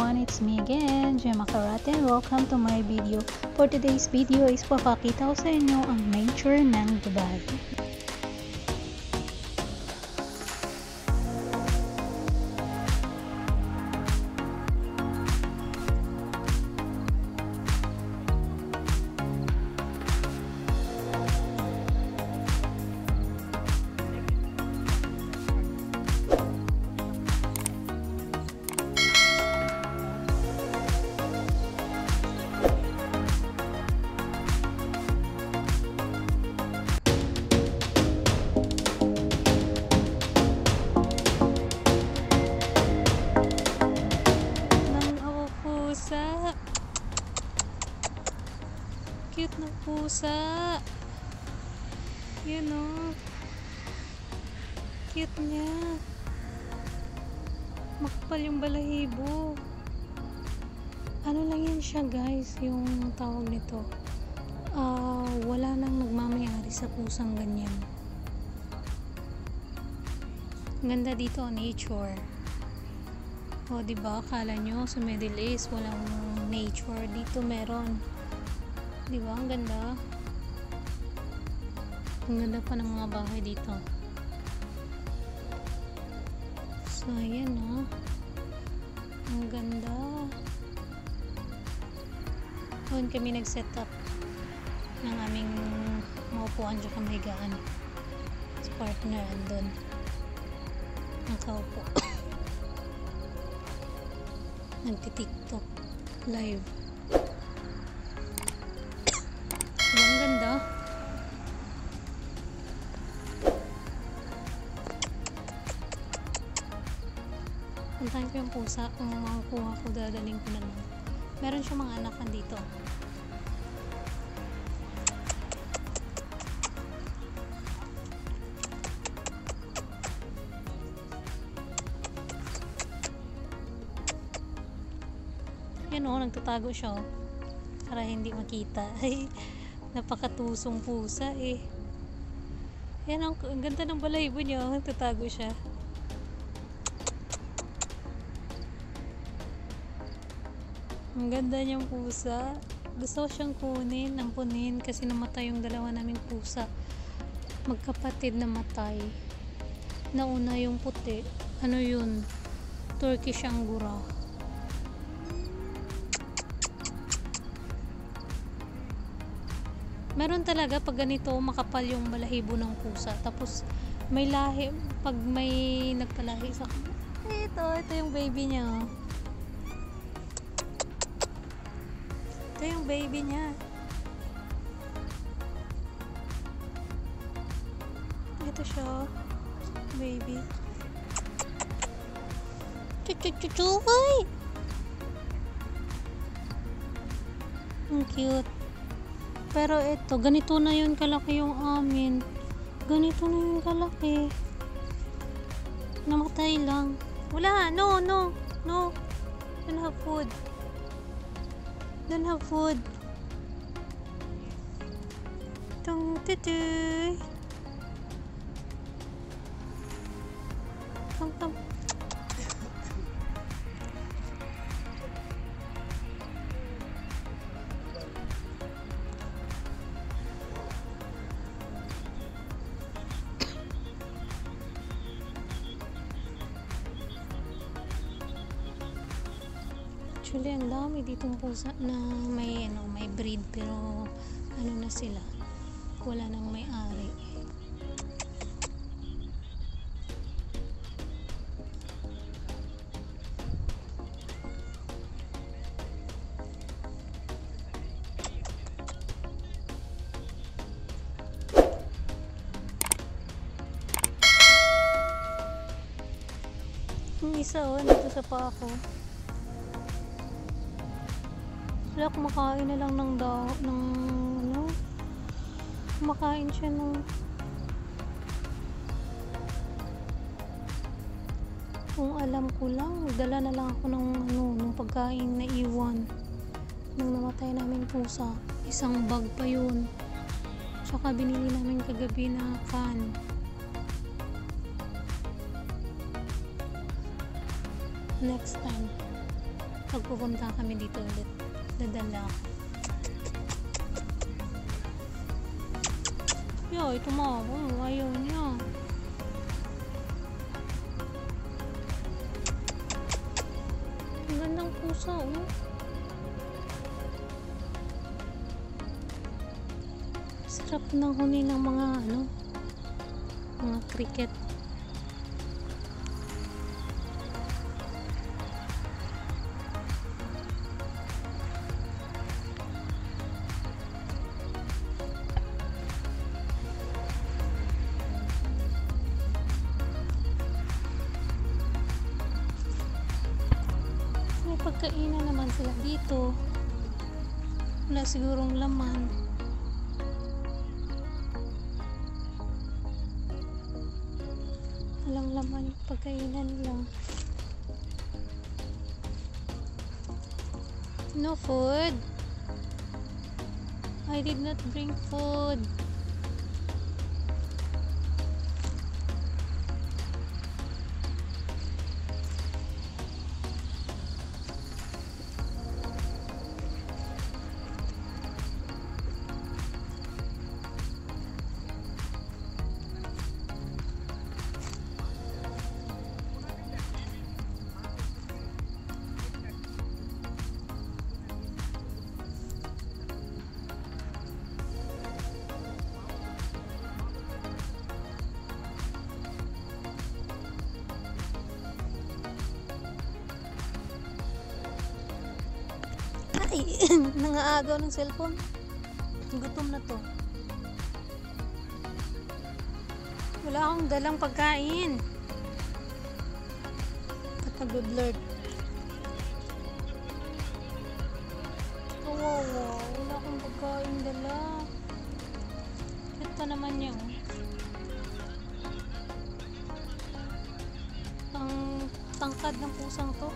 everyone, it's me again, Gemma Karate, and welcome to my video. For today's video is papakita ko sa inyo ang nature ng Dubai. Cute na pusa. Yun o. Cute niya. Makapal yung balahibo. Ano lang yan siya guys, yung tawag nito. Wala nang nagmamayari sa pusang ganyan. Ganda dito, nature. O diba, akala nyo sa Middle East walang nature. Dito meron. Diba? Ang ganda. Ang ganda pa ng mga bahay dito. So, ayan o. Ang ganda. Doon kami nag-set up ng aming maupuan dyan kamahigaan. Sa partner andun. Nakaupo. Nagti-tiktok live. Ang ganda. Puntahan ko yung pusa. Kung makakuha ko, dadaling ko na lang. Meron siya mga anak dito. Yan o, nagtatago siya o. Para hindi makita. Ay, napakatusong pusa eh. Yan ang ganda ng balahibo niya. Nagtatago siya. Ang ganda niyang pusa. Gusto ko siyang kunin, ampunin kasi namatay yung dalawa naming pusa. Magkapatid na matay. Nauna yung puti. Ano yun? Turkish Angora. Meron talaga pag ganito makapal yung balahibo ng pusa. Tapos may lahi, pag may nagpalahi sa ito yung baby niya. Oh. Ito yung baby niya. Ito siya, baby. Chuchuchuchuy! Ang cute. Pero ito, ganito na yun kalaki yung amin. Ganito na yun kalaki. Namatay lang. Wala, no. Don't have food. Don't have food. Tung tutoy. Tam. Actually, ang dami ditong pusa na may breed pero ano na sila, wala nang may-ari. Yung isa dito sa paa ko. Wala, kumakain na lang kumakain siya ng kung alam ko lang, dala na lang ako ng pagkain na iwan nung namatay namin pusa. Isang bag pa yun. Tsaka binili namin kagabi na can. Next time. Pagpupunta kami dito ulit, dadala ako. Yo, ito mo, ayaw niya. Ang gandang pusa, oh. Sarap ng huni ng mga mga cricket. May pagkainan naman sila dito. Wala sigurong laman. Walang laman, pagkainan lang. No food. I did not bring food. Ay, nangaagaw ng cellphone. Gutom na to. Wala akong dalang pagkain. At nagbe-blurred. Kawawa. Wala akong pagkain dala. Ito naman niya. Ang tangkad ng pusang to.